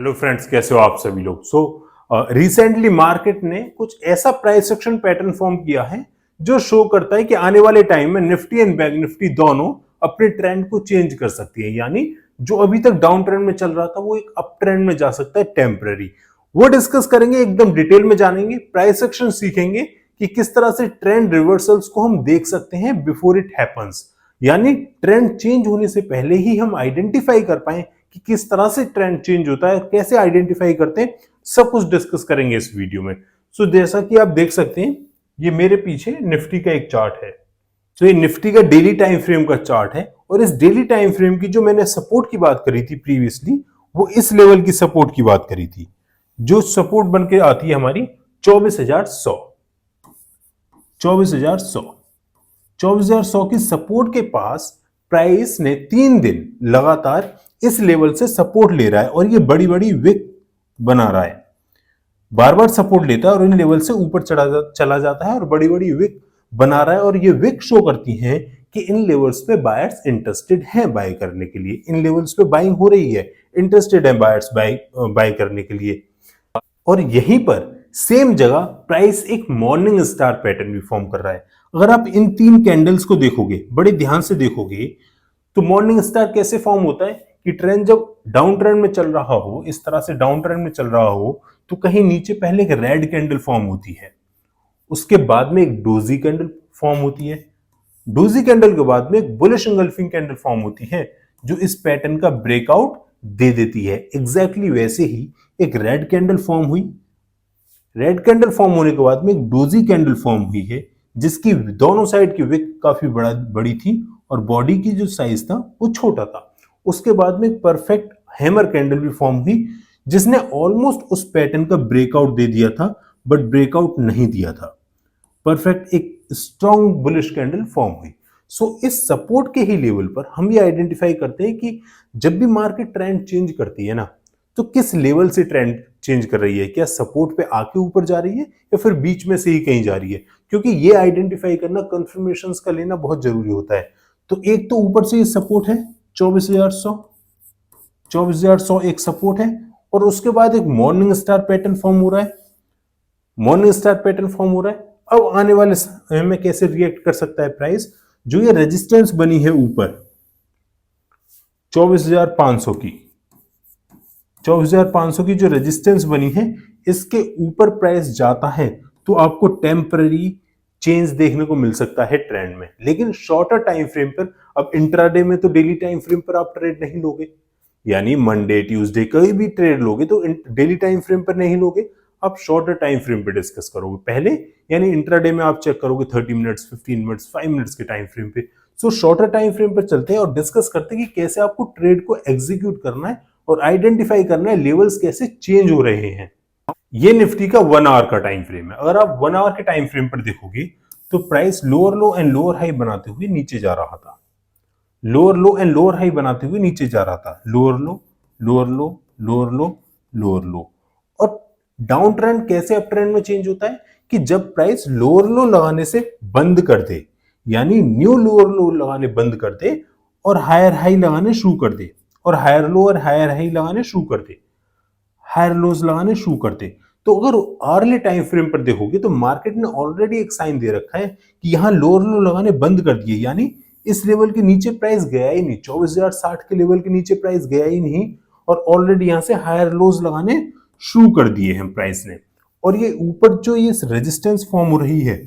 Hello friends, कैसे हो आप सभी लोग। रिसेंटली मार्केट ने कुछ ऐसा प्राइस एक्शन पैटर्न फॉर्म किया है जो शो करता है कि आने वाले टाइम में निफ्टी एंड बैंक निफ्टी दोनों अपने ट्रेंड को चेंज कर सकती है। यानी जो अभी तक डाउन ट्रेंड में चल रहा था वो एक अप ट्रेंड में जा सकता है टेम्पररी। वो डिस्कस करेंगे, एकदम डिटेल में जानेंगे, प्राइस एक्शन सीखेंगे कि किस तरह से ट्रेंड रिवर्सल्स को हम देख सकते हैं बिफोर इट हैपन्स। यानी ट्रेंड चेंज होने से पहले ही हम आइडेंटिफाई कर पाए कि किस तरह से ट्रेंड चेंज होता है, कैसे आइडेंटिफाई करते हैं, सब कुछ डिस्कस करेंगे इस वीडियो में। जैसा कि आप देख सकते हैं, ये मेरे पीछे निफ्टी का एक चार्ट है। ये निफ्टी का डेली टाइम फ्रेम का चार्ट है और इस डेली टाइम फ्रेम की जो मैंने सपोर्ट की बात करी थी प्रीवियसली, वो इस लेवल की सपोर्ट की बात करी थी, जो सपोर्ट बन के आती है हमारी 24,100 24,100 की सपोर्ट के पास प्राइस ने 3 दिन लगातार इस लेवल से सपोर्ट ले रहा है और ये बड़ी बड़ी विक बना रहा है। बार बार सपोर्ट लेता है और इन लेवल से ऊपर चला जाता है और बड़ी बड़ी विक बना रहा है। और ये विक शो करती हैं कि इन लेवल्स पे बायर्स इंटरेस्टेड हैं बाय करने के लिए। इन लेवल्स पे बाइंग हो रही है, इंटरेस्टेड है बायर्स बाय करने के लिए। और यहीं पर सेम जगह प्राइस एक मॉर्निंग स्टार पैटर्न भी फॉर्म कर रहा है। अगर आप इन 3 कैंडल्स को देखोगे, बड़े ध्यान से देखोगे, तो मॉर्निंग स्टार कैसे फॉर्म होता है कि ट्रेंड जब डाउन ट्रेंड में चल रहा हो, इस तरह से डाउन ट्रेंड में चल रहा हो, तो कहीं नीचे पहले एक रेड कैंडल फॉर्म होती है, उसके बाद में एक डोजी कैंडल फॉर्म होती है, डोजी कैंडल के बाद में एक बुलिश एंगल्फिंग कैंडल फॉर्म होती है जो इस पैटर्न का ब्रेकआउट दे देती है। एग्जैक्टली वैसे ही एक रेड कैंडल फॉर्म हुई, रेड कैंडल फॉर्म होने के बाद में एक डोजी कैंडल फॉर्म हुई है जिसकी दोनों साइड की विक काफी बड़ी थी और बॉडी की जो साइज था वो छोटा था। उसके बाद में एक परफेक्ट हैमर कैंडल भी फॉर्म हुई जिसने ऑलमोस्ट उस पैटर्न का ब्रेकआउट दे दिया था, बट ब्रेकआउट नहीं दिया था। परफेक्ट एक स्ट्रॉन्ग बुलिश कैंडल फॉर्म हुई। इस सपोर्ट के ही लेवल पर हम ये आइडेंटिफाई करते हैं कि जब भी मार्केट ट्रेंड चेंज करती है ना, तो किस लेवल से ट्रेंड चेंज कर रही है, क्या सपोर्ट पे आके ऊपर जा रही है या फिर बीच में से ही कहीं जा रही है। क्योंकि ये आइडेंटिफाई करना, कंफर्मेशंस का लेना बहुत जरूरी होता है। तो एक तो ऊपर से ये सपोर्ट है 24,100 एक सपोर्ट है और उसके बाद एक मॉर्निंग स्टार पैटर्न फॉर्म हो रहा है। अब आने वाले समय में कैसे रिएक्ट कर सकता है प्राइस, जो ये रेजिस्टेंस बनी है ऊपर 24,500 की जो रेजिस्टेंस बनी है, इसके ऊपर प्राइस जाता है तो आपको टेम्पररी चेंज देखने को मिल सकता है ट्रेंड में। लेकिन शॉर्टर टाइम फ्रेम पर, अब इंट्राडे में तो डेली टाइम फ्रेम पर आप ट्रेड नहीं लोगे, यानी मंडे ट्यूसडे कहीं भी ट्रेड लोगे तो डेली टाइम फ्रेम पर नहीं लोगे, आप शॉर्टर टाइम फ्रेम पर डिस्कस करोगे पहले। यानी इंट्राडे में आप चेक करोगे 30 मिनट्स, 15 मिनट्स, 5 मिनट्स के टाइम फ्रेम पे। शॉर्टर टाइम फ्रेम पर चलते हैं और डिस्कस करते हैं कि कैसे आपको ट्रेड को एग्जीक्यूट करना है और आइडेंटिफाई करना है लेवल्स कैसे चेंज हो रहे हैं। ये निफ्टी का 1 आवर का टाइम फ्रेम है। अगर आप 1 आवर के टाइम फ्रेम पर देखोगे तो price lower low and lower high बनाते हुए नीचे जा रहा था, lower low and lower high बनाते हुए नीचे जा रहा था, लोअर लो, लोअर लो, लोअर लो, लोअर लो। और डाउन ट्रेंड कैसे अप ट्रेंड में चेंज होता है कि जब प्राइस लोअर लो लगाने से बंद कर दे, यानी न्यू लोअर लो लगाने बंद कर दे और हायर हाई लगाने शुरू कर दे, और हायर लो और हायर हाई लगाने शुरू कर दे, हायर लोज लगाने शुरू कर दे। तो अगर अर्ली टाइम फ्रेम पर देखोगे तो मार्केट ने ऑलरेडी एक साइन दे रखा है कि यहां लोअर लो लगाने बंद कर दिए, यानी इस लेवल के नीचे प्राइस गया ही नहीं, 24,060 के लेवल के नीचे प्राइस गया ही नहीं और ऑलरेडी यहां से हायर लोज लगाने शुरू कर दिए हैं प्राइस ने। और ये ऊपर जो ये रेजिस्टेंस फॉर्म हो रही है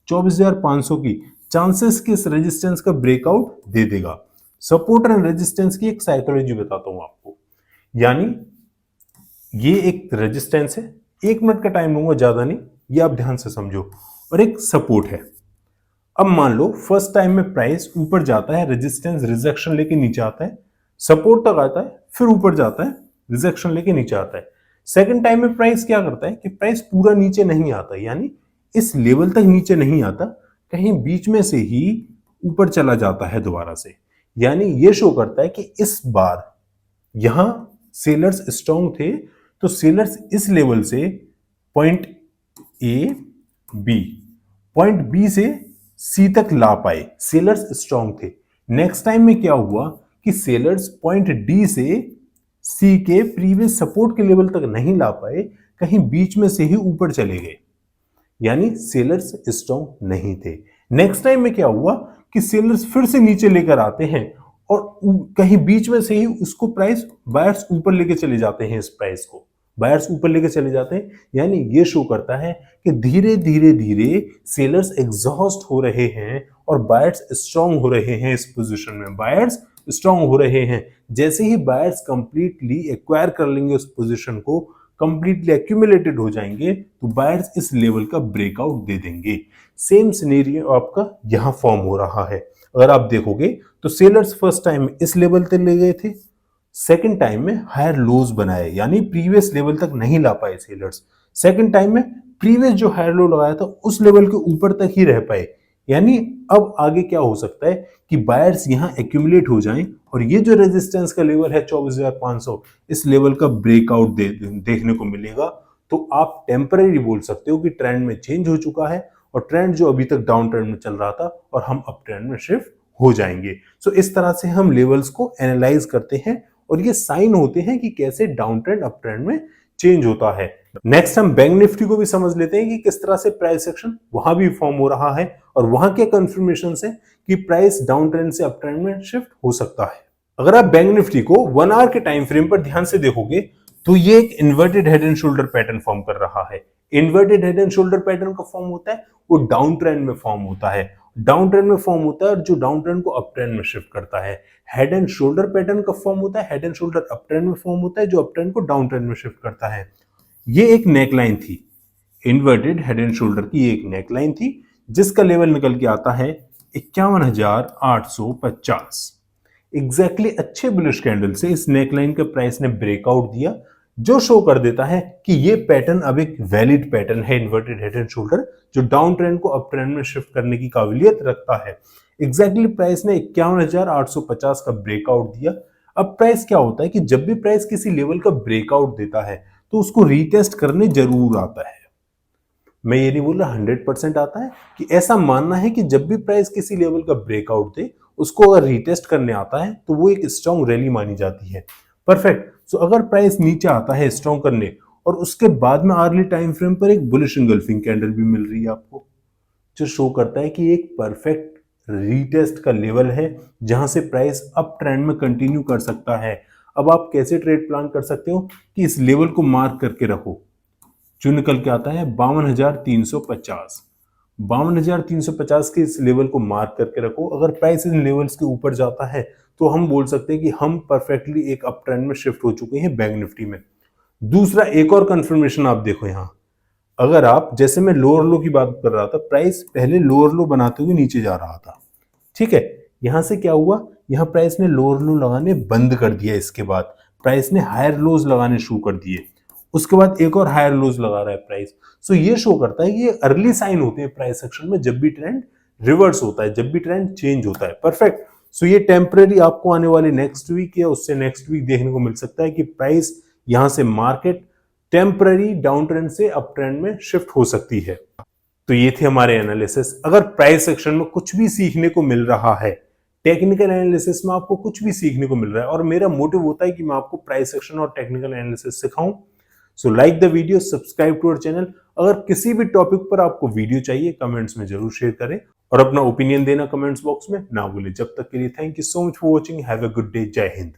24,500 की, चांसेस कि इस रेजिस्टेंस का ब्रेकआउट दे देगा। सपोर्ट एंड रेजिस्टेंस की एक साइकोलॉजी बताता हूं आपको। यानी ये एक रेजिस्टेंस है, 1 मिनट का टाइम लूंगा, ज्यादा नहीं, ये आप ध्यान से समझो, और एक सपोर्ट है। अब मान लो फर्स्ट टाइम में प्राइस ऊपर जाता है, रेजिस्टेंस रिजेक्शन लेके नीचे आता है, सपोर्ट तक आता है, फिर ऊपर जाता है, रिजेक्शन लेके नीचे आता है। सेकंड टाइम में प्राइस क्या करता है कि प्राइस पूरा नीचे नहीं आता, यानी इस लेवल तक नीचे नहीं आता, कहीं बीच में से ही ऊपर चला जाता है दोबारा से। यानी ये शो करता है कि इस बार यहां सेलर्स स्ट्रॉन्ग थे, तो सेलर्स इस लेवल से पॉइंट बी से सी तक ला पाए, सेलर्स स्ट्रॉन्ग थे। नेक्स्ट टाइम में क्या हुआ कि सेलर्स पॉइंट डी से सी के प्रीवियस सपोर्ट के लेवल तक नहीं ला पाए, कहीं बीच में से ही ऊपर चले गए, यानी सेलर्स स्ट्रॉन्ग नहीं थे। नेक्स्ट टाइम में क्या हुआ कि सेलर्स फिर से नीचे लेकर आते हैं और कहीं बीच में से ही उसको प्राइस बायर्स ऊपर लेके चले जाते हैं, इस प्राइस को बायर्स ऊपर लेके चले जाते हैं। यानी ये शो करता है कि धीरे धीरे धीरे सेलर्स एग्जॉस्ट हो रहे हैं और बायर्स स्ट्रॉन्ग हो रहे हैं। इस पोजीशन में बायर्स स्ट्रॉन्ग हो रहे हैं। जैसे ही बायर्स कंप्लीटली एक्वायर कर लेंगे उस पोजीशन को, कंप्लीटली एक्यूमुलेटेड हो जाएंगे, तो बायर्स इस लेवल का ब्रेकआउट दे देंगे। सेम सिनेरियो आपका यहां फॉर्म हो रहा है। अगर आप देखोगे तो सेलर्स फर्स्ट टाइम इस लेवल तक ले गए थे, सेकंड टाइम में हायर लोज बनाए, यानी प्रीवियस लेवल तक नहीं ला पाए सेलर्स। सेकंड टाइम में प्रीवियस जो हायर लो लगाया था उस लेवल के ऊपर तक ही रह पाए। यानी अब आगे क्या हो सकता है कि बायर्स यहां एक्यूमुलेट हो जाएं और ये जो रेजिस्टेंस का लेवल है 24,500, इस लेवल का ब्रेकआउट देखने को मिलेगा। तो आप टेम्पररी बोल सकते हो कि ट्रेंड में चेंज हो चुका है और ट्रेंड जो अभी तक डाउन ट्रेंड में चल रहा था और हम अप ट्रेंड में शिफ्ट हो जाएंगे। सो इस तरह से हम लेवल्स को एनालाइज करते हैं और ये साइन होते हैं कि कैसे डाउन ट्रेंड अप ट्रेंड में चेंज होता है। नेक्स्ट हम बैंक निफ्टी को भी समझ लेते हैं कि किस तरह से प्राइस एक्शन वहां भी फॉर्म हो रहा है और वहां के कंफर्मेशन से कि प्राइस डाउन ट्रेंड से अप ट्रेंड में शिफ्ट हो सकता है। अगर आप बैंक निफ्टी को 1 आवर के टाइम फ्रेम पर ध्यान से देखोगे तो ये एक inverted head and shoulder pattern form कर रहा है। Inverted head and shoulder pattern का फॉर्म होता है वो डाउन ट्रेंड में फॉर्म होता है। डाउन ट्रेंड में फॉर्म होता है और जो डाउन ट्रेंड को अप ट्रेंड में शिफ्ट करता है। हेड एंड शोल्डर पैटर्न का फॉर्म होता है, head and shoulder up trend में फॉर्म होता है, जो अप ट्रेंड को डाउन ट्रेंड में शिफ्ट करता है। ये एक नेकलाइन थी, इन्वर्टेड हेड एंड शोल्डर की एक नेकलाइन थी जिसका लेवल निकल के आता है 51,850। एग्जैक्टली अच्छे बुलिश कैंडल से इस नेकलाइन के प्राइस ने ब्रेकआउट दिया, जो शो कर देता है कि ये पैटर्न अब एक वैलिड पैटर्न है, इन्वर्टेड हेड एंड शोल्डर, जो डाउन ट्रेंड को अप ट्रेंड में शिफ्ट करने की काबिलियत रखता है। एग्जैक्टली प्राइस ने 51,850 का ब्रेकआउट दिया। अब प्राइस क्या होता है कि जब भी प्राइस किसी लेवल का ब्रेकआउट देता है तो उसको रीटेस्ट करने जरूर आता है। मैं ये नहीं बोल रहा 100% आता है, कि ऐसा मानना है कि जब भी प्राइस किसी लेवल का ब्रेकआउट दे उसको अगर रीटेस्ट करने आता है तो वो एक स्ट्रॉन्ग रैली मानी जाती है। परफेक्ट। सो अगर प्राइस नीचे आता है स्ट्रॉन्ग करने और उसके बाद में अर्ली टाइम फ्रेम पर एक बुलिश इंगल्फिंग कैंडल भी मिल रही है आपको, जो शो करता है कि एक परफेक्ट रीटेस्ट का लेवल है जहां से प्राइस अप ट्रेंड में कंटिन्यू कर सकता है। अब आप कैसे ट्रेड प्लान कर सकते हो कि इस लेवल को मार्क करके रखो, जो निकल के आता है 52,350। 52,350 के इस लेवल को मार्क करके रखो। अगर प्राइस इन लेवल्स के ऊपर जाता है तो हम बोल सकते हैं कि हम परफेक्टली एक अप ट्रेंड में शिफ्ट हो चुके हैं बैंक निफ्टी में। दूसरा एक और कंफर्मेशन आप देखो यहां, अगर आप, जैसे मैं लोअर लो की बात कर रहा था, प्राइस पहले लोअर लो बनाते हुए नीचे जा रहा था, ठीक है। यहां से क्या हुआ, यहां प्राइस ने लोअर लो लगाने बंद कर दिया, इसके बाद प्राइस ने हायर लोज लगाने शुरू कर दिए, उसके बाद एक और हायर लोज लगा रहा है प्राइस। सो ये शो करता है कि ये अर्ली साइन होते हैं प्राइस एक्शन में, जब भी ट्रेंड रिवर्स होता है, जब भी ट्रेंड चेंज होता है। परफेक्ट। सो ये टेम्पररी आपको आने वाले नेक्स्ट वीक या उससे नेक्स्ट वीक देखने को मिल सकता है कि प्राइस यहां से मार्केट टेम्पररी डाउन ट्रेंड से अप ट्रेंड में शिफ्ट हो सकती है। तो ये थे हमारे एनालिसिस। अगर प्राइस सेक्शन में कुछ भी सीखने को मिल रहा है, टेक्निकल एनालिसिस में आपको कुछ भी सीखने को मिल रहा है, और मेरा मोटिव होता है कि मैं आपको प्राइस सेक्शन और टेक्निकल एनालिसिस सिखाऊं, so like the video, subscribe to our channel. अगर किसी भी टॉपिक पर आपको वीडियो चाहिए कमेंट्स में जरूर शेयर करें और अपना ओपिनियन देना कमेंट्स बॉक्स में ना भूलें। जब तक के लिए thank you so much for watching, have a good day, जय हिंद।